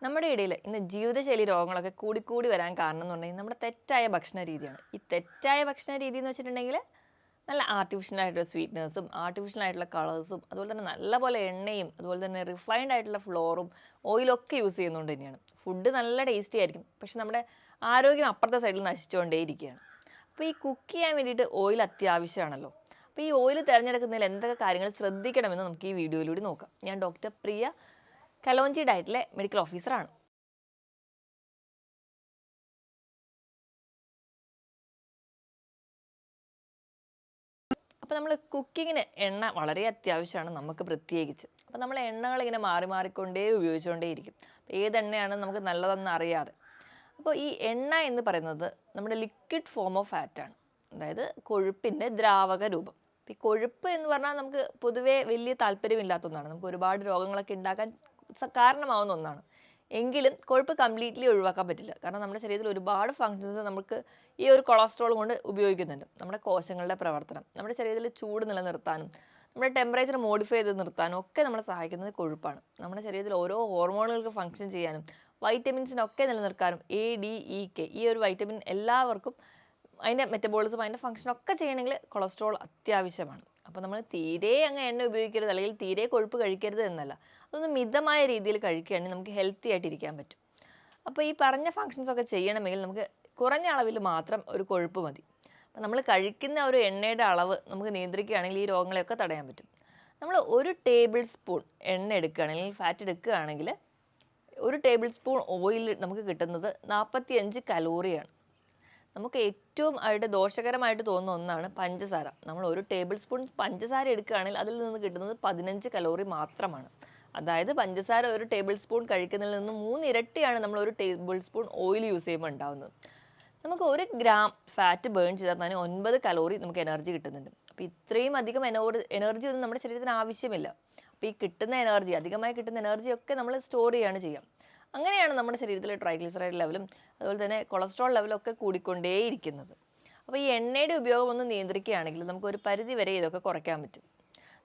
നമ്മുടെ ഇടയിൽ ഇന്ന് ജീവിതശൈലി രോഗങ്ങളൊക്കെ കൂടിക്കൂടി വരാൻ കാരണം എന്നുണ്ടെങ്കിൽ നമ്മുടെ തെറ്റായ ഭക്ഷണ രീതിയാണ്. ഈ തെറ്റായ ഭക്ഷണ രീതി എന്ന് വെച്ചിട്ടുണ്ടെങ്കിൽ നല്ല ആർട്ടിഫിഷ്യൽ ആയിട്ടുള്ള സ്വീറ്റ്നേഴ്സും ആർട്ടിഫിഷ്യൽ ആയിട്ടുള്ള കളേഴ്സും അതുപോലെ തന്നെ നല്ലപോലെ എണ്ണയും അതുപോലെ തന്നെ റിഫൈൻഡ് ആയിട്ടുള്ള ഫ്ലോറും ഓയിലൊക്കെ യൂസ് ചെയ്യുന്നതുകൊണ്ട് തന്നെയാണ്. ഫുഡ് നല്ല ടേസ്റ്റി ആയിരിക്കും, പക്ഷെ നമ്മുടെ ആരോഗ്യം അപ്പുറത്തെ സൈഡിൽ നശിച്ചുകൊണ്ടേയിരിക്കുകയാണ്. അപ്പോൾ ഈ കുക്ക് ചെയ്യാൻ വേണ്ടിയിട്ട് ഓയിൽ അത്യാവശ്യമാണല്ലോ. അപ്പോൾ ഈ ഓയിൽ തിരഞ്ഞെടുക്കുന്നതിൽ എന്തൊക്കെ കാര്യങ്ങൾ ശ്രദ്ധിക്കണമെന്ന് നമുക്ക് ഈ വീഡിയോയിലൂടെ നോക്കാം. ഞാൻ ഡോക്ടർ പ്രിയ, കലോഞ്ചി ഡയറ്റിലെ മെഡിക്കൽ ഓഫീസറാണ്. അപ്പോൾ നമ്മൾ കുക്കിങ്ങിന് എണ്ണ വളരെ അത്യാവശ്യമാണ്, നമുക്ക് പ്രത്യേകിച്ച്. അപ്പോൾ നമ്മൾ എണ്ണകൾ ഇങ്ങനെ മാറി മാറിക്കൊണ്ടേ ഉപയോഗിച്ചുകൊണ്ടേയിരിക്കും. ഏത് എണ്ണയാണ് നമുക്ക് നല്ലതെന്ന് അറിയാതെ. അപ്പോൾ ഈ എണ്ണ എന്ന് പറയുന്നത് നമ്മുടെ ലിക്വിഡ് ഫോം ഓഫ് ഫാറ്റാണ്, അതായത് കൊഴുപ്പിൻ്റെ ദ്രാവക രൂപം. ഈ കൊഴുപ്പ് എന്ന് പറഞ്ഞാൽ നമുക്ക് പൊതുവേ വലിയ താല്പര്യമില്ലാത്ത ഒന്നാണ്, നമുക്ക് ഒരുപാട് രോഗങ്ങളൊക്കെ ഉണ്ടാക്കാൻ കാരണമാവുന്ന ഒന്നാണ്. എങ്കിലും കൊഴുപ്പ് കംപ്ലീറ്റ്ലി ഒഴിവാക്കാൻ പറ്റില്ല, കാരണം നമ്മുടെ ശരീരത്തിൽ ഒരുപാട് ഫങ്ഷൻസ് നമുക്ക് ഈ ഒരു കൊളസ്ട്രോൾ കൊണ്ട് ഉപയോഗിക്കുന്നുണ്ട്. നമ്മുടെ കോശങ്ങളുടെ പ്രവർത്തനം, നമ്മുടെ ശരീരത്തിൽ ചൂട് നിലനിർത്താനും നമ്മുടെ ടെമ്പറേച്ചർ മോഡിഫൈ ചെയ്ത് നിർത്താനും ഒക്കെ നമ്മളെ സഹായിക്കുന്നത് കൊഴുപ്പാണ്. നമ്മുടെ ശരീരത്തിൽ ഓരോ ഹോർമോണുകൾക്ക് ഫങ്ഷൻ ചെയ്യാനും വൈറ്റമിൻസിനൊക്കെ നിലനിർത്താനും ADEK ഈ ഒരു വൈറ്റമിൻ എല്ലാവർക്കും അതിൻ്റെ മെറ്റബോളിസം അതിൻ്റെ ഫങ്ഷനൊക്കെ ചെയ്യണമെങ്കിൽ കൊളസ്ട്രോൾ അത്യാവശ്യമാണ്. അപ്പോൾ നമ്മൾ തീരെ അങ്ങ് എണ്ണ ഉപയോഗിക്കരുത്, അല്ലെങ്കിൽ തീരെ കൊഴുപ്പ് കഴിക്കരുത് എന്നല്ല, അതൊന്ന് മിതമായ രീതിയിൽ കഴിക്കുകയാണെങ്കിൽ നമുക്ക് ഹെൽത്തി ആയിട്ട് ഇരിക്കാൻ പറ്റും. അപ്പോൾ ഈ പറഞ്ഞ ഫങ്ഷൻസ് ഒക്കെ ചെയ്യണമെങ്കിൽ നമുക്ക് കുറഞ്ഞ അളവിൽ മാത്രം ഒരു കൊഴുപ്പ് മതി. അപ്പോൾ നമ്മൾ കഴിക്കുന്ന ഒരു എണ്ണയുടെ അളവ് നമുക്ക് നിയന്ത്രിക്കുകയാണെങ്കിൽ ഈ രോഗങ്ങളെയൊക്കെ തടയാൻ പറ്റും. നമ്മൾ ഒരു ടേബിൾ സ്പൂൺ എണ്ണ എടുക്കുകയാണെങ്കിൽ, ഫാറ്റ് എടുക്കുകയാണെങ്കിൽ, ഒരു ടേബിൾ സ്പൂൺ ഓയിൽ നമുക്ക് കിട്ടുന്നത് 45 കലോറിയാണ്. നമുക്ക് ഏറ്റവും ആയിട്ട് ദോഷകരമായിട്ട് തോന്നുന്ന ഒന്നാണ് പഞ്ചസാര. നമ്മൾ ഒരു ടേബിൾ സ്പൂൺ പഞ്ചസാര എടുക്കുകയാണെങ്കിൽ അതിൽ നിന്ന് കിട്ടുന്നത് 15 കലോറി മാത്രമാണ്. അതായത് പഞ്ചസാര ഒരു ടേബിൾ സ്പൂൺ കഴിക്കുന്നതിൽ നിന്ന് 3 ഇരട്ടിയാണ് നമ്മൾ ഒരു ടേബിൾ സ്പൂൺ ഓയിൽ യൂസ് ചെയ്യുമ്പോൾ ഉണ്ടാകുന്നത്. നമുക്ക് 1 ഗ്രാം ഫാറ്റ് ബേൺ ചെയ്താൽ തന്നെ 9 കലോറി നമുക്ക് എനർജി കിട്ടുന്നുണ്ട്. അപ്പോൾ ഇത്രയും അധികം എനർജി ഒന്നും നമ്മുടെ ശരീരത്തിന് ആവശ്യമില്ല. അപ്പോൾ ഈ കിട്ടുന്ന എനർജി, അധികമായി കിട്ടുന്ന എനർജിയൊക്കെ നമ്മൾ സ്റ്റോർ ചെയ്യുകയാണ് ചെയ്യുക. അങ്ങനെയാണ് നമ്മുടെ ശരീരത്തിലെ ട്രൈഗ്ലിസറൈഡ് ലെവലും അതുപോലെ തന്നെ കൊളസ്ട്രോൾ ലെവലും ഒക്കെ കൂടിക്കൊണ്ടേയിരിക്കുന്നത്. അപ്പോൾ ഈ എണ്ണയുടെ ഉപയോഗം ഒന്ന് നിയന്ത്രിക്കുകയാണെങ്കിൽ നമുക്ക് ഒരു പരിധി വരെ ഇതൊക്കെ കുറയ്ക്കാൻ പറ്റും.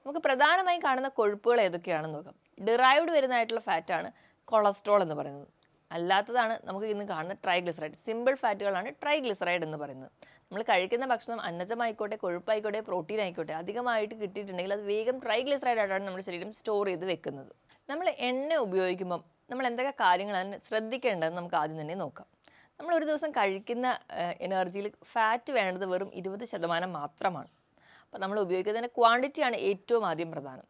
നമുക്ക് പ്രധാനമായും കാണുന്ന കൊഴുപ്പുകൾ ഏതൊക്കെയാണെന്ന് നോക്കാം. ഡിറൈവ്ഡ് വരുന്നതായിട്ടുള്ള ഫാറ്റാണ് കൊളസ്ട്രോൾ എന്ന് പറയുന്നത്. അല്ലാത്തതാണ് നമുക്ക് ഇന്ന് കാണുന്ന ട്രൈഗ്ലിസറൈഡ്. സിമ്പിൾ ഫാറ്റുകളാണ് ട്രൈഗ്ലിസറൈഡ് എന്ന് പറയുന്നത്. നമ്മൾ കഴിക്കുന്ന ഭക്ഷണം അന്നജമായിക്കോട്ടെ, കൊഴുപ്പായിക്കോട്ടെ, പ്രോട്ടീൻ ആയിക്കോട്ടെ, അധികമായിട്ട് കിട്ടിയിട്ടുണ്ടെങ്കിൽ അത് വേഗം ട്രൈഗ്ലിസറൈഡ് ആയിട്ടാണ് നമ്മുടെ ശരീരം സ്റ്റോർ ചെയ്ത് വെക്കുന്നത്. നമ്മൾ എണ്ണ ഉപയോഗിക്കുമ്പം നമ്മൾ എന്തൊക്കെ കാര്യങ്ങളാണ് ശ്രദ്ധിക്കേണ്ടതെന്ന് നമുക്ക് ആദ്യം തന്നെ നോക്കാം. നമ്മൾ ഒരു ദിവസം കഴിക്കുന്ന എനർജിയിൽ ഫാറ്റ് വേണ്ടത് വെറും 20% മാത്രമാണ്. അപ്പോൾ നമ്മൾ ഉപയോഗിക്കുന്നതിൻ്റെ ക്വാണ്ടിറ്റിയാണ് ഏറ്റവും ആദ്യം പ്രധാനം.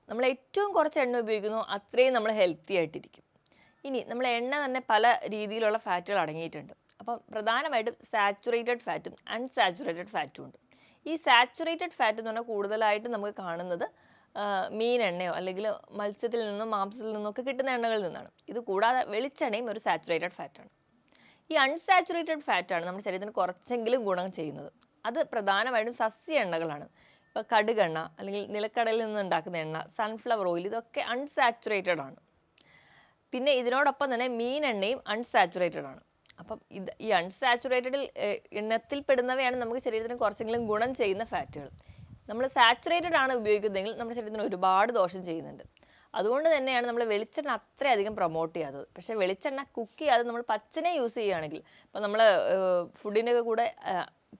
നമ്മൾ ഏറ്റവും കുറച്ച് എണ്ണ ഉപയോഗിക്കുന്നോ അത്രയും നമ്മൾ ഹെൽത്തി ആയിട്ടിരിക്കും. ഇനി നമ്മൾ എണ്ണ തന്നെ പല രീതിയിലുള്ള ഫാറ്റുകൾ അടങ്ങിയിട്ടുണ്ട്. അപ്പം പ്രധാനമായിട്ടും സാച്ചുറേറ്റഡ് ഫാറ്റും അൺസാച്ചുറേറ്റഡ് ഫാറ്റും ഉണ്ട്. ഈ സാച്ചുറേറ്റഡ് ഫാറ്റ് എന്ന് പറഞ്ഞാൽ കൂടുതലായിട്ട് നമുക്ക് കാണുന്നത് മീൻ എണ്ണയോ അല്ലെങ്കിൽ മത്സ്യത്തിൽ നിന്നും മാംസത്തിൽ നിന്നൊക്കെ കിട്ടുന്ന എണ്ണകളിൽ നിന്നാണ്. ഇത് കൂടാതെ വെളിച്ചെണ്ണയും ഒരു സാച്ചുറേറ്റഡ് ഫാറ്റാണ്. ഈ അൺസാച്ചുറേറ്റഡ് ഫാറ്റാണ് നമ്മുടെ ശരീരത്തിന് കുറച്ചെങ്കിലും ഗുണം ചെയ്യുന്നത്. അത് പ്രധാനമായിട്ടും സസ്യ എണ്ണകളാണ്. ഇപ്പോൾ കടുകെണ്ണ അല്ലെങ്കിൽ നിലക്കടലിൽ നിന്ന് ഉണ്ടാക്കുന്ന എണ്ണ, സൺഫ്ലവർ ഓയിൽ, ഇതൊക്കെ അൺസാച്ചുറേറ്റഡ് ആണ്. പിന്നെ ഇതിനോടൊപ്പം തന്നെ മീൻ എണ്ണയും അൺസാച്ചുറേറ്റഡ് ആണ്. അപ്പം ഈ അൺസാച്ചുറേറ്റഡിൽ എണ്ണത്തിൽ പെടുന്നവയാണ് നമുക്ക് ശരീരത്തിന് കുറച്ചെങ്കിലും ഗുണം ചെയ്യുന്ന ഫാറ്റുകൾ. നമ്മൾ സാച്ചുറേറ്റഡ് ആണ് ഉപയോഗിക്കുന്നതെങ്കിൽ നമ്മുടെ ശരീരത്തിന് ഒരുപാട് ദോഷം ചെയ്യുന്നുണ്ട്. അതുകൊണ്ട് തന്നെയാണ് നമ്മൾ വെളിച്ചെണ്ണ അത്രയധികം പ്രൊമോട്ട് ചെയ്യാത്തത്. പക്ഷേ വെളിച്ചെണ്ണ കുക്ക് ചെയ്യാതെ നമ്മൾ പച്ചനെ യൂസ് ചെയ്യുകയാണെങ്കിൽ, ഇപ്പോൾ നമ്മൾ ഫുഡിൻ്റെ കൂടെ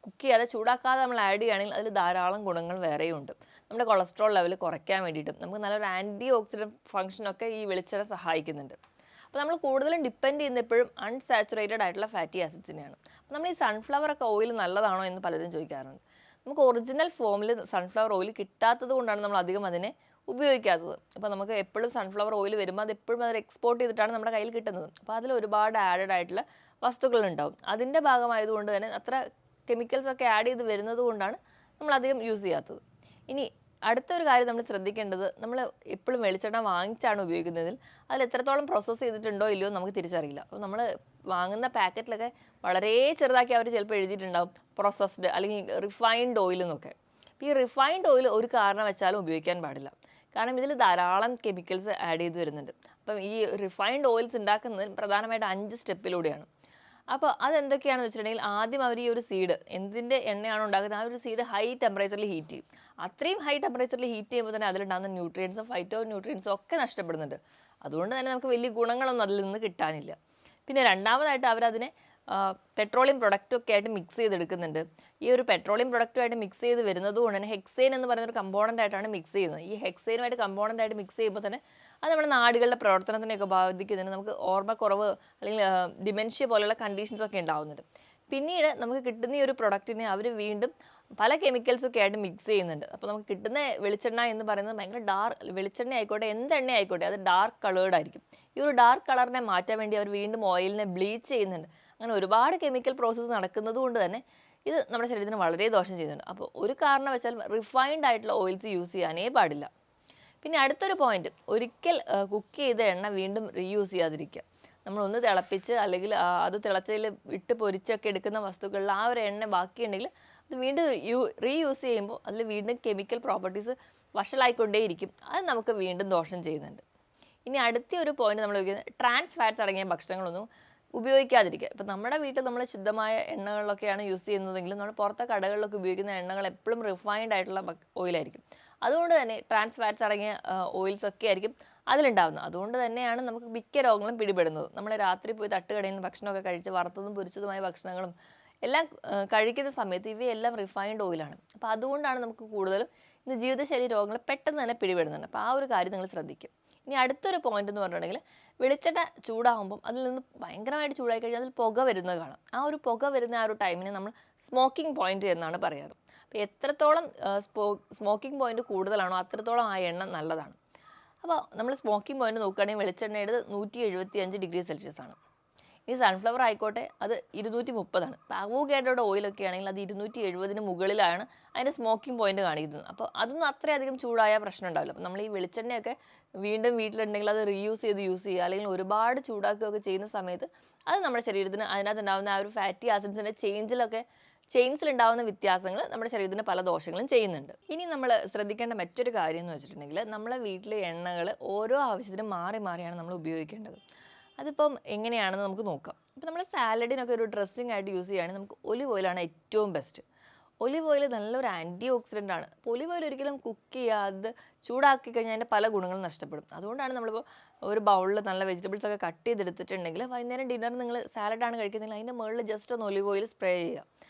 കുക്ക് ചെയ്യാതെ ചൂടാക്കാതെ നമ്മൾ ആഡ് ചെയ്യുകയാണെങ്കിൽ അതിൽ ധാരാളം ഗുണങ്ങൾ വേറെയും ഉണ്ട്. നമ്മുടെ കൊളസ്ട്രോൾ ലെവൽ കുറയ്ക്കാൻ വേണ്ടിയിട്ടും നമുക്ക് നല്ലൊരു ആൻറ്റി ഓക്സിഡൻറ്റ് ഫംഗ്ഷനൊക്കെ ഈ വെളിച്ചെണ്ണ സഹായിക്കുന്നുണ്ട്. അപ്പോൾ നമ്മൾ കൂടുതലും ഡിപ്പെൻഡ് ചെയ്യുന്ന എപ്പോഴും അൺസാച്ചുറേറ്റഡ് ആയിട്ടുള്ള ഫാറ്റി ആസിഡ്സിനെയാണ്. അപ്പോൾ നമ്മൾ ഈ സൺഫ്ലവർ ഒക്കെ ഓയിൽ നല്ലതാണോ എന്ന് പലരും ചോദിക്കാറുണ്ട്. നമുക്ക് ഒറിജിനൽ ഫോമിൽ സൺഫ്ലവർ ഓയിൽ കിട്ടാത്തത് കൊണ്ടാണ് നമ്മൾ അധികം അതിനെ ഉപയോഗിക്കാത്തത്. അപ്പോൾ നമുക്ക് എപ്പോഴും സൺഫ്ലവർ ഓയിൽ വരുമ്പോൾ അത് എപ്പോഴും അത് എക്സ്പോർട്ട് ചെയ്തിട്ടാണ് നമ്മുടെ കയ്യിൽ കിട്ടുന്നത്. അപ്പോൾ അതിൽ ഒരുപാട് ആഡഡ് ആയിട്ടുള്ള വസ്തുക്കളുണ്ടാവും. അതിൻ്റെ ഭാഗമായതുകൊണ്ട് തന്നെ അത്ര കെമിക്കൽസ് ഒക്കെ ആഡ് ചെയ്ത് വരുന്നത് കൊണ്ടാണ് നമ്മൾ അധികം യൂസ് ചെയ്യാത്തത്. ഇനി അടുത്തൊരു കാര്യം നമ്മൾ ശ്രദ്ധിക്കേണ്ടത്, നമ്മൾ എപ്പോഴും വെളിച്ചെണ്ണ വാങ്ങിച്ചാണ് ഉപയോഗിക്കുന്നതിൽ അതിൽ എത്രത്തോളം പ്രോസസ്സ് ചെയ്തിട്ടുണ്ടോ ഇല്ലയോ നമുക്ക് തിരിച്ചറിയില്ല. അപ്പോൾ നമ്മൾ വാങ്ങുന്ന പാക്കറ്റിലൊക്കെ വളരെ ചെറുതാക്കി അവർ ചിലപ്പോൾ എഴുതിയിട്ടുണ്ടാവും പ്രോസസ്ഡ് അല്ലെങ്കിൽ റിഫൈൻഡ് ഓയിൽ എന്നൊക്കെ. ഈ റിഫൈൻഡ് ഓയിൽ ഒരു കാരണവശാലും ഉപയോഗിക്കാൻ പാടില്ല, കാരണം ഇതിൽ ധാരാളം കെമിക്കൽസ് ആഡ് ചെയ്ത് വരുന്നുണ്ട്. അപ്പം ഈ റിഫൈൻഡ് ഓയിൽസ് ഉണ്ടാക്കുന്നത് പ്രധാനമായിട്ട് 5 സ്റ്റെപ്പിലൂടെയാണ്. അപ്പോൾ അതെന്തൊക്കെയാണെന്ന് വെച്ചിട്ടുണ്ടെങ്കിൽ, ആദ്യം അവർ ഈ ഒരു സീഡ്, എന്തിൻ്റെ എണ്ണയാണോ ഉണ്ടാക്കുന്നത് ആ ഒരു സീഡ് ഹൈ ടെമ്പറേച്ചറിൽ ഹീറ്റ് ചെയ്യും. അത്രയും ഹൈ ടെമ്പറേച്ചറിൽ ഹീറ്റ് ചെയ്യുമ്പോൾ തന്നെ അതിലുണ്ടാകുന്ന ന്യൂട്രിയൻസും ഫൈറ്റോ ന്യൂട്രിയൻസും ഒക്കെ നഷ്ടപ്പെടുന്നുണ്ട്. അതുകൊണ്ട് തന്നെ നമുക്ക് വലിയ ഗുണങ്ങളൊന്നും അതിൽ നിന്ന് കിട്ടാനില്ല. പിന്നെ രണ്ടാമതായിട്ട് അവരതിനെ പെട്രോളിയം പ്രൊഡക്റ്റൊക്കെ ആയിട്ട് മിക്സ് ചെയ്തെടുക്കുന്നുണ്ട്. ഈ ഒരു പെട്രോളിയം പ്രൊഡക്റ്റുമായിട്ട് മിക്സ് ചെയ്ത് വരുന്നത് കൊണ്ട് തന്നെ ഹെക്സെയിൻ എന്ന് പറയുന്ന ഒരു കമ്പോണൻ്റ് ആയിട്ടാണ് മിക്സ് ചെയ്യുന്നത്. ഈ ഹെക്സെയിനുമായിട്ട് കമ്പോണൻ്റ് ആയിട്ട് മിക്സ് ചെയ്യുമ്പോൾ തന്നെ അത് നമ്മുടെ നാടുകളുടെ പ്രവർത്തനത്തിനെയൊക്കെ ബാധിക്കുന്നുണ്ട്. നമുക്ക് ഓർമ്മക്കുറവ് അല്ലെങ്കിൽ ഡിമെൻഷ്യ പോലുള്ള കണ്ടീഷൻസ് ഒക്കെ ഉണ്ടാവുന്നുണ്ട്. പിന്നീട് നമുക്ക് കിട്ടുന്ന ഈ ഒരു പ്രൊഡക്റ്റിനെ അവർ വീണ്ടും പല കെമിക്കൽസൊക്കെ ആയിട്ട് മിക്സ് ചെയ്യുന്നുണ്ട്. അപ്പോൾ നമുക്ക് കിട്ടുന്ന വെളിച്ചെണ്ണ എന്ന് പറയുന്നത് ഭയങ്കര വെളിച്ചെണ്ണ ആയിക്കോട്ടെ എന്ത് എണ്ണ ആയിക്കോട്ടെ അത് ഡാർക്ക് കളേർഡ് ആയിരിക്കും. ഈ ഒരു ഡാർക്ക് കളറിനെ മാറ്റാൻ വേണ്ടി അവർ വീണ്ടും ഓയിലിനെ ബ്ലീച്ച് ചെയ്യുന്നുണ്ട്. അങ്ങനെ ഒരുപാട് കെമിക്കൽ പ്രോസസ്സ് നടക്കുന്നത് കൊണ്ട് തന്നെ ഇത് നമ്മുടെ ശരീരത്തിന് വളരെ ദോഷം ചെയ്യുന്നുണ്ട്. അപ്പോൾ ഒരു കാരണവശാലും റിഫൈൻഡ് ആയിട്ടുള്ള ഓയിൽസ് യൂസ് ചെയ്യാനേ പാടില്ല. പിന്നെ അടുത്തൊരു പോയിന്റ്, ഒരിക്കൽ കുക്ക് ചെയ്ത എണ്ണ വീണ്ടും റീയൂസ് ചെയ്യാതിരിക്കുക. നമ്മളൊന്ന് തിളപ്പിച്ച് അല്ലെങ്കിൽ അത് തിളച്ചതിൽ ഇട്ട് പൊരിച്ചൊക്കെ എടുക്കുന്ന വസ്തുക്കളിൽ ആ ഒരു എണ്ണ ബാക്കിയുണ്ടെങ്കിൽ അത് വീണ്ടും റീയൂസ് ചെയ്യുമ്പോൾ അതിൽ വീണ്ടും കെമിക്കൽ പ്രോപ്പർട്ടീസ് വഷളായിക്കൊണ്ടേയിരിക്കും. അത് നമുക്ക് വീണ്ടും ദോഷം ചെയ്യുന്നുണ്ട്. ഇനി അടുത്ത ഒരു പോയിന്റ് നമ്മൾ ഉപയോഗിക്കുന്നത് ട്രാൻസ് ഫാറ്റ്സ് അടങ്ങിയ ഭക്ഷണങ്ങളൊന്നും ഉപയോഗിക്കാതിരിക്കുക. ഇപ്പം നമ്മുടെ വീട്ടിൽ നമ്മൾ ശുദ്ധമായ എണ്ണകളിലൊക്കെയാണ് യൂസ് ചെയ്യുന്നതെങ്കിലും നമ്മൾ പുറത്തെ കടകളിലൊക്കെ ഉപയോഗിക്കുന്ന എണ്ണകൾ എപ്പോഴും റിഫൈൻഡ് ആയിട്ടുള്ള ഓയിലായിരിക്കും. അതുകൊണ്ട് തന്നെ ട്രാൻസ് ഫാറ്റ്സ് അടങ്ങിയ ഓയിൽസ് ഒക്കെ ആയിരിക്കും അതിലുണ്ടാകുന്നത്. അതുകൊണ്ട് തന്നെയാണ് നമുക്ക് മിക്ക രോഗങ്ങളും പിടിപെടുന്നത്. നമ്മൾ രാത്രി പോയി തട്ടുകടയിൽ നിന്ന് ഭക്ഷണമൊക്കെ കഴിച്ച് വറുത്തതും പൊരിച്ചതുമായ ഭക്ഷണങ്ങളും എല്ലാം കഴിക്കുന്ന സമയത്ത് ഇവയെല്ലാം റിഫൈൻഡ് ഓയിലാണ്. അപ്പോൾ അതുകൊണ്ടാണ് നമുക്ക് കൂടുതലും ഇന്ന് ജീവിതശൈലി രോഗങ്ങൾ പെട്ടെന്ന് തന്നെ പിടിപെടുന്നുണ്ട്. അപ്പോൾ ആ ഒരു കാര്യം നിങ്ങൾ ശ്രദ്ധിക്കും. ഇനി അടുത്തൊരു പോയിന്റ് എന്ന് പറഞ്ഞിട്ടുണ്ടെങ്കിൽ വെളിച്ചെണ്ണ ചൂടാകുമ്പം അതിൽ നിന്ന് ഭയങ്കരമായിട്ട് ചൂടായി കഴിഞ്ഞാൽ അതിൽ പുക വരുന്നത് കാണാം. ആ ഒരു പുക വരുന്ന ആ ഒരു ടൈമിനെ നമ്മൾ സ്മോക്കിംഗ് പോയിന്റ് എന്നാണ് പറയാറ്. അപ്പോൾ എത്രത്തോളം സ്മോക്കിംഗ് പോയിന്റ് കൂടുതലാണോ അത്രത്തോളം ആ എണ്ണ നല്ലതാണ്. അപ്പോൾ നമ്മൾ സ്മോക്കിംഗ് പോയിന്റ് നോക്കുകയാണെങ്കിൽ വെളിച്ചെണ്ണയുടെ 175°C ആണ്. ഈ സൺഫ്ലവർ ആയിക്കോട്ടെ അത് 230 ആണ്. അവോക്കാഡോയുടെ ഓയിലൊക്കെ ആണെങ്കിൽ അത് 270 മുകളിലാണ് അതിൻ്റെ സ്മോക്കിംഗ് പോയിന്റ് കാണിക്കുന്നത്. അപ്പോൾ അതൊന്നും അത്രയധികം ചൂടായ പ്രശ്നം ഉണ്ടാവില്ല. അപ്പോൾ നമ്മൾ ഈ വെളിച്ചെണ്ണയൊക്കെ വീണ്ടും വീട്ടിലുണ്ടെങ്കിൽ അത് റീയൂസ് ചെയ്ത് യൂസ് ചെയ്യുക അല്ലെങ്കിൽ ഒരുപാട് ചൂടാക്കുകയൊക്കെ ചെയ്യുന്ന സമയത്ത് അത് നമ്മുടെ ശരീരത്തിന് അതിനകത്തുണ്ടാകുന്ന ആ ഒരു ഫാറ്റി ആസിഡ്സിൻ്റെ ചെയിൻസിലുണ്ടാകുന്ന വ്യത്യാസങ്ങൾ നമ്മുടെ ശരീരത്തിന് പല ദോഷങ്ങളും ചെയ്യുന്നുണ്ട്. ഇനി നമ്മൾ ശ്രദ്ധിക്കേണ്ട മറ്റൊരു കാര്യം എന്ന് വെച്ചിട്ടുണ്ടെങ്കിൽ നമ്മളെ വീട്ടിലെ എണ്ണകൾ ഓരോ ആവശ്യത്തിനും മാറി മാറിയാണ് നമ്മൾ ഉപയോഗിക്കേണ്ടത്. അതിപ്പം എങ്ങനെയാണെന്ന് നമുക്ക് നോക്കാം. ഇപ്പം നമ്മൾ സാലഡിനൊക്കെ ഒരു ഡ്രസ്സിങ് ആയിട്ട് യൂസ് ചെയ്യുകയാണെങ്കിൽ നമുക്ക് ഒലിവ് ഓയിലാണ് ഏറ്റവും ബെസ്റ്റ്. ഒലിവ് ഓയിൽ നല്ലൊരു ആൻറ്റി ഓക്സിഡൻ്റ് ആണ്. അപ്പോൾ ഒലിവ് ഓയിൽ ഒരിക്കലും കുക്ക് ചെയ്യാതെ ചൂടാക്കി കഴിഞ്ഞാൽ അതിൻ്റെ പല ഗുണങ്ങളും നഷ്ടപ്പെടും. അതുകൊണ്ടാണ് നമ്മളിപ്പോൾ ഒരു ബൗളിൽ നല്ല വെജിറ്റബിൾസ് ഒക്കെ കട്ട് ചെയ്തെടുത്തിട്ടുണ്ടെങ്കിൽ വൈകുന്നേരം ഡിന്നറിന് നിങ്ങൾ സാലഡാണ് കഴിക്കുന്നതെങ്കിൽ അതിൻ്റെ മുകളിൽ ജസ്റ്റ് ഒന്ന് ഒലിവ് ഓയിൽ സ്പ്രേ ചെയ്യുക.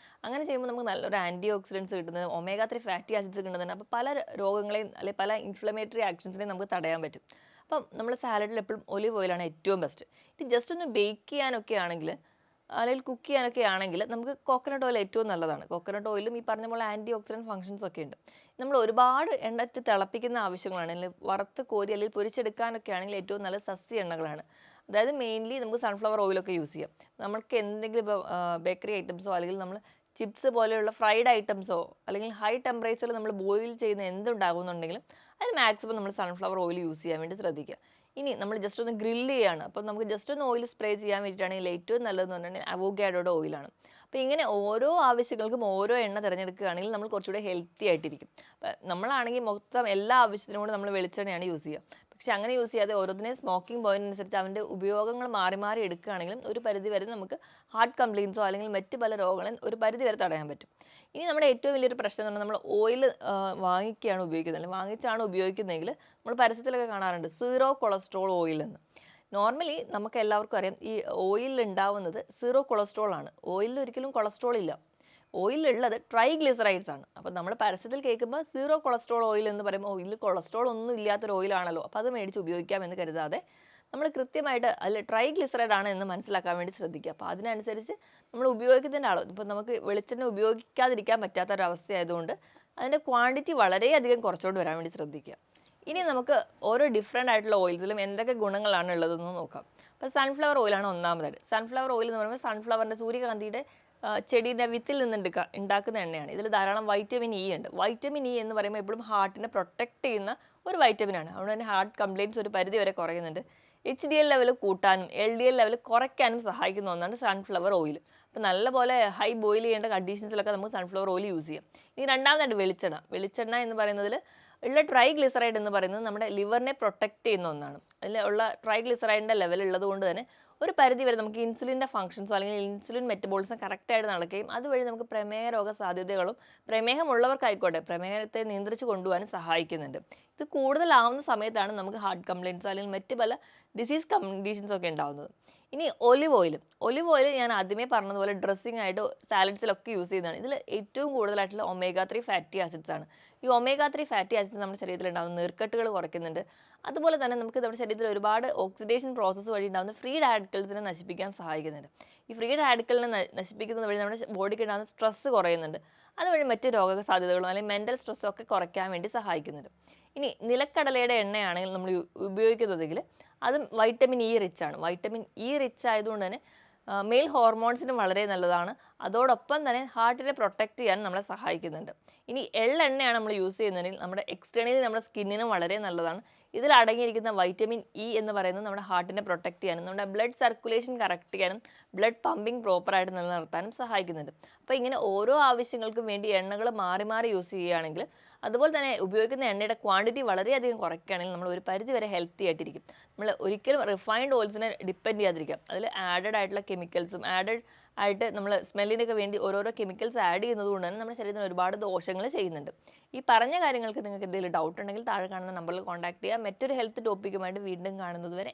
അങ്ങനെ ചെയ്യുമ്പോൾ നമുക്ക് നല്ലൊരു ആൻറ്റി ഓക്സിഡൻസ് കിട്ടുന്നത്, ഒമേഗ 3 ഫാറ്റി ആസിഡ്സ് കിട്ടുന്നതിന് അപ്പോൾ പല രോഗങ്ങളെയും അല്ലെങ്കിൽ പല ഇൻഫ്ലമേറ്ററി ആക്ഷൻസിനെയും നമുക്ക് തടയാൻ പറ്റും. അപ്പം നമ്മൾ സാലഡിൽ എപ്പോഴും ഒലിവ് ഓയിലാണ് ഏറ്റവും ബെസ്റ്റ്. ഇത് ജസ്റ്റ് ഒന്ന് ബേക്ക് ചെയ്യാനൊക്കെ ആണെങ്കിൽ അല്ലെങ്കിൽ കുക്ക് ചെയ്യാനൊക്കെ ആണെങ്കിൽ നമുക്ക് കോക്കനട്ട് ഓയിൽ ഏറ്റവും നല്ലതാണ്. കോക്കനട്ട് ഓയിലും ഈ പറഞ്ഞ പോലെ ആൻറ്റി ഓക്സിഡൻറ്റ് ഫംഗ്ഷൻസ് ഒക്കെ ഉണ്ട്. നമ്മൾ ഒരുപാട് എണ്ണറ്റ് തിളപ്പിക്കുന്ന ആവശ്യങ്ങളാണ് അല്ലെങ്കിൽ വറുത്ത് കോരി അല്ലെങ്കിൽ പൊരിച്ചെടുക്കാനൊക്കെ ആണെങ്കിൽ ഏറ്റവും നല്ല സസ്യ എണ്ണകളാണ്. അതായത് മെയിൻലി നമുക്ക് സൺഫ്ലവർ ഓയിലൊക്കെ യൂസ് ചെയ്യാം. നമുക്ക് എന്തെങ്കിലും ഇപ്പോൾ ബേക്കറി ഐറ്റംസോ അല്ലെങ്കിൽ നമ്മൾ ചിപ്സ് പോലെയുള്ള ഫ്രൈഡ് ഐറ്റംസോ അല്ലെങ്കിൽ ഹൈ ടെമ്പറേച്ചറിൽ നമ്മൾ ബോയിൽ ചെയ്യുന്ന എന്തുണ്ടാകുന്നുണ്ടെങ്കിലും അത് മാക്സിമം നമ്മൾ സൺഫ്ലവർ ഓയിൽ യൂസ് ചെയ്യാൻ വേണ്ടി ശ്രദ്ധിക്കുക. ഇനി നമ്മൾ ജസ്റ്റ് ഒന്ന് ഗ്രില്ല് ചെയ്യുകയാണ്, അപ്പോൾ നമുക്ക് ജസ്റ്റ് ഒന്ന് ഓയിൽ സ്പ്രേ ചെയ്യാൻ വേണ്ടിയിട്ടാണെങ്കിൽ ഏറ്റവും നല്ലതെന്ന് പറഞ്ഞിട്ടുണ്ടെങ്കിൽ അവോക്കാഡോയുടെ ഓയിലാണ്. അപ്പോൾ ഇങ്ങനെ ഓരോ ആവശ്യങ്ങൾക്കും ഓരോ എണ്ണ തിരഞ്ഞെടുക്കുകയാണെങ്കിൽ നമ്മൾ കുറച്ചുകൂടെ ഹെൽത്തി ആയിട്ടിരിക്കും. അപ്പം നമ്മളാണെങ്കിൽ മൊത്തം എല്ലാ ആവശ്യത്തിനും കൂടെ നമ്മൾ വെളിച്ചെണ്ണയാണ് യൂസ് ചെയ്യുക. പക്ഷെ അങ്ങനെ യൂസ് ചെയ്യാതെ ഓരോന്നിനെയും സ്മോക്കിംഗ് പോയിന്റ് അനുസരിച്ച് അവൻ്റെ ഉപയോഗങ്ങൾ മാറി മാറി എടുക്കുകയാണെങ്കിലും ഒരു പരിധി വരെ നമുക്ക് ഹാർട്ട് കംപ്ലയിൻസോ അല്ലെങ്കിൽ മറ്റ് പല രോഗങ്ങളും ഒരു പരിധി വരെ തടയാൻ പറ്റും. ഇനി നമ്മുടെ ഏറ്റവും വലിയൊരു പ്രശ്നം എന്ന് പറഞ്ഞാൽ നമ്മൾ ഓയിൽ വാങ്ങിക്കുകയാണ് ഉപയോഗിക്കുന്നത് അല്ലെങ്കിൽ വാങ്ങിച്ചാണ് ഉപയോഗിക്കുന്നതെങ്കിൽ നമ്മൾ പരസ്യത്തിലൊക്കെ കാണാറുണ്ട് 0 കൊളസ്ട്രോൾ ഓയിൽ എന്ന്. നോർമലി നമുക്ക് എല്ലാവർക്കും അറിയാം ഈ ഓയിലിൽ ഉണ്ടാവുന്നത് 0 കൊളസ്ട്രോൾ ആണ്. ഓയിലിൽ ഒരിക്കലും കൊളസ്ട്രോൾ ഇല്ല. ഓയിലുള്ളത് ട്രൈഗ്ലിസറൈഡ്സ് ആണ്. അപ്പോൾ നമ്മൾ പരസ്യത്തിൽ കേൾക്കുമ്പോൾ 0 കൊളസ്ട്രോൾ ഓയിൽ എന്ന് പറയുമ്പോൾ ഓയിലിൽ കൊളസ്ട്രോൾ ഒന്നും ഇല്ലാത്തൊരു ഓയിലാണല്ലോ, അപ്പോൾ അത് മേടിച്ച് ഉപയോഗിക്കാമെന്ന് കരുതാതെ നമ്മൾ കൃത്യമായിട്ട് അതിൽ ട്രൈഗ്ലിസറൈഡ് ആണ് എന്ന് മനസ്സിലാക്കാൻ വേണ്ടി ശ്രദ്ധിക്കുക. അപ്പോൾ അതിനനുസരിച്ച് നമ്മൾ ഉപയോഗിക്കുന്നതിൻ്റെ അളവ്, ഇപ്പോൾ നമുക്ക് വെളിച്ചെണ്ണ ഉപയോഗിക്കാതിരിക്കാൻ പറ്റാത്തൊരവസ്ഥയായതുകൊണ്ട് അതിൻ്റെ ക്വാണ്ടിറ്റി വളരെയധികം കുറച്ചുകൊണ്ട് വരാൻ വേണ്ടി ശ്രദ്ധിക്കുക. ഇനി നമുക്ക് ഓരോ ഡിഫറെൻ്റ് ആയിട്ടുള്ള ഓയിൽസിലും എന്തൊക്കെ ഗുണങ്ങളാണ് ഉള്ളതെന്ന് നോക്കാം. അപ്പോൾ സൺഫ്ലവർ ഓയിലാണ് ഒന്നാമതായിട്ട്. സൺഫ്ലവർ ഓയിൽ എന്ന് പറയുമ്പോൾ സൺഫ്ലവറിൻ്റെ സൂര്യകാന്തിയുടെ ചെടീൻ്റെ വിത്തിൽ നിന്ന് ഉണ്ടാക്കുന്ന എണ്ണയാണ്. ഇതിൽ ധാരാളം വൈറ്റമിൻ ഇ ഉണ്ട്. വൈറ്റമിൻ ഇ എന്ന് പറയുമ്പോൾ എപ്പോഴും ഹാർട്ടിനെ പ്രൊട്ടക്റ്റ് ചെയ്യുന്ന ഒരു വൈറ്റമിനാണ്. അതുകൊണ്ട് തന്നെ ഹാർട്ട് കംപ്ലയിൻറ്റ്സ് ഒരു പരിധി വരെ കുറയുന്നുണ്ട്. HDL ലെവൽ കൂട്ടാനും LDL ലെവൽ കുറയ്ക്കാനും സഹായിക്കുന്ന ഒന്നാണ് സൺഫ്ലവർ ഓയിൽ. അപ്പോൾ നല്ലപോലെ ഹൈ ബോയിൽ ചെയ്യേണ്ട കണ്ടീഷൻസിലൊക്കെ നമുക്ക് സൺഫ്ലവർ ഓയിൽ യൂസ് ചെയ്യാം. ഇനി രണ്ടാമതായിട്ട് വെളിച്ചെണ്ണ എന്ന് പറയുന്നതിൽ ഉള്ള ട്രൈഗ്ലിസറൈഡ് എന്ന് പറയുന്നത് നമ്മുടെ ലിവറിനെ പ്രൊട്ടക്റ്റ് ചെയ്യുന്ന ഒന്നാണ്. അതിൽ ഉള്ള ട്രൈഗ്ലിസറൈഡിൻ്റെ ലെവൽ ഉള്ളത് കൊണ്ട് തന്നെ ഒരു പരിധി വരെ നമുക്ക് ഇൻസുലിൻ്റെ ഫംഗ്ഷൻസോ അല്ലെങ്കിൽ ഇൻസുലിൻ മെറ്റബോളിസം കറക്റ്റായിട്ട് നടക്കുകയും അതുവഴി നമുക്ക് പ്രമേഹ രോഗ സാധ്യതകളും പ്രമേഹമുള്ളവർക്കായിക്കോട്ടെ പ്രമേഹത്തെ നിയന്ത്രിച്ച് കൊണ്ടുപോകാനും സഹായിക്കുന്നുണ്ട്. ഇത് കൂടുതലാവുന്ന സമയത്താണ് നമുക്ക് ഹാർട്ട് കംപ്ലയിൻസോ അല്ലെങ്കിൽ മറ്റ് പല ഡിസീസ് കണ്ടീഷൻസ് ഒക്കെ ഉണ്ടാകുന്നത്. ഇനി ഒലിവ് ഓയിൽ ഞാൻ ആദ്യമേ പറഞ്ഞതുപോലെ ഡ്രസ്സിംഗ് ആയിട്ട് സാലഡ്സിലൊക്കെ യൂസ് ചെയ്യുന്നതാണ്. ഇതിൽ ഏറ്റവും കൂടുതലായിട്ടുള്ള ഒമേഗ 3 ഫാറ്റി ആസിഡ്സ് ആണ്. ഈ ഒമേഗ 3 ഫാറ്റി ആസിഡ്സ് നമ്മുടെ ശരീരത്തിൽ ഉണ്ടാകുന്ന നീർക്കെട്ടുകൾ കുറയ്ക്കുന്നുണ്ട്. അതുപോലെ തന്നെ നമുക്ക് നമ്മുടെ ശരീരത്തിൽ ഒരുപാട് ഓക്സിഡേഷൻ പ്രോസസ്സ് വഴി ഉണ്ടാകുന്ന ഫ്രീ റാഡിക്കൽസിനെ നശിപ്പിക്കാൻ സഹായിക്കുന്നുണ്ട്. ഈ ഫ്രീ റാഡിക്കലിനെ നശിപ്പിക്കുന്നത് വഴി നമ്മുടെ ബോഡിക്ക് ഉണ്ടാകുന്ന സ്ട്രെസ് കുറയുന്നുണ്ട്. അതുവഴി മറ്റ് രോഗ സാധ്യതകളും അല്ലെങ്കിൽ മെൻ്റൽ സ്ട്രെസ്സും ഒക്കെ കുറയ്ക്കാൻ വേണ്ടി സഹായിക്കുന്നുണ്ട്. ഇനി നിലക്കടലയുടെ എണ്ണയാണെങ്കിൽ നമ്മൾ ഉപയോഗിക്കുന്നതെങ്കിൽ അതും വൈറ്റമിൻ ഇ റിച്ച് ആണ്. വൈറ്റമിൻ ഇ റിച്ച് ആയതുകൊണ്ട് തന്നെ മെയിൽ ഹോർമോൺസിനും വളരെ നല്ലതാണ്. അതോടൊപ്പം തന്നെ ഹാർട്ടിനെ പ്രൊട്ടക്റ്റ് ചെയ്യാൻ നമ്മളെ സഹായിക്കുന്നുണ്ട്. ഇനി എള്ളെണ്ണയാണ് നമ്മൾ യൂസ് ചെയ്യുന്നതെങ്കിൽ നമ്മുടെ എക്സ്റ്റേണലി നമ്മുടെ സ്കിന്നിനും വളരെ നല്ലതാണ്. ഇതിൽ അടങ്ങിയിരിക്കുന്ന വൈറ്റമിൻ ഇ എന്ന് പറയുന്നത് നമ്മുടെ ഹാർട്ടിനെ പ്രൊട്ടക്റ്റ് ചെയ്യാനും നമ്മുടെ ബ്ലഡ് സർക്കുലേഷൻ കറക്റ്റ് ചെയ്യാനും ബ്ലഡ് പമ്പിങ് പ്രോപ്പറായിട്ട് നിലനിർത്താനും സഹായിക്കുന്നുണ്ട്. അപ്പോൾ ഇങ്ങനെ ഓരോ ആവശ്യങ്ങൾക്കും വേണ്ടി എണ്ണകൾ മാറി മാറി യൂസ് ചെയ്യുകയാണെങ്കിൽ, അതുപോലെ തന്നെ ഉപയോഗിക്കുന്ന എണ്ണയുടെ ക്വാണ്ടിറ്റി വളരെയധികം കുറയ്ക്കുകയാണെങ്കിൽ നമ്മൾ ഒരു പരിധി വരെ ഹെൽത്തി ആയിട്ടിരിക്കും. നമ്മൾ ഒരിക്കലും റിഫൈൻഡ് ഓയിൽസിനെ ഡിപ്പെൻഡ് ചെയ്യാതിരിക്കുക. അതിൽ ആഡഡ് ആയിട്ടുള്ള കെമിക്കൽസും ആഡഡ് ആയിട്ട് നമ്മൾ സ്മെല്ലിനൊക്കെ വേണ്ടി ഓരോരോ കെമിക്കൽസ് ആഡ് ചെയ്യുന്നത് കൊണ്ട് തന്നെ നമ്മുടെ ശരീരത്തിന് ഒരുപാട് ദോഷങ്ങൾ ചെയ്യുന്നുണ്ട്. ഈ പറഞ്ഞ കാര്യങ്ങൾക്ക് നിങ്ങൾക്ക് എന്തെങ്കിലും ഡൗട്ട് ഉണ്ടെങ്കിൽ താഴെ കാണുന്ന നമ്പറിൽ കോൺടാക്ട് ചെയ്യുക. മറ്റൊരു ഹെൽത്ത് ടോപ്പിക്കുമായിട്ട് വീണ്ടും കാണുന്നത് വരെ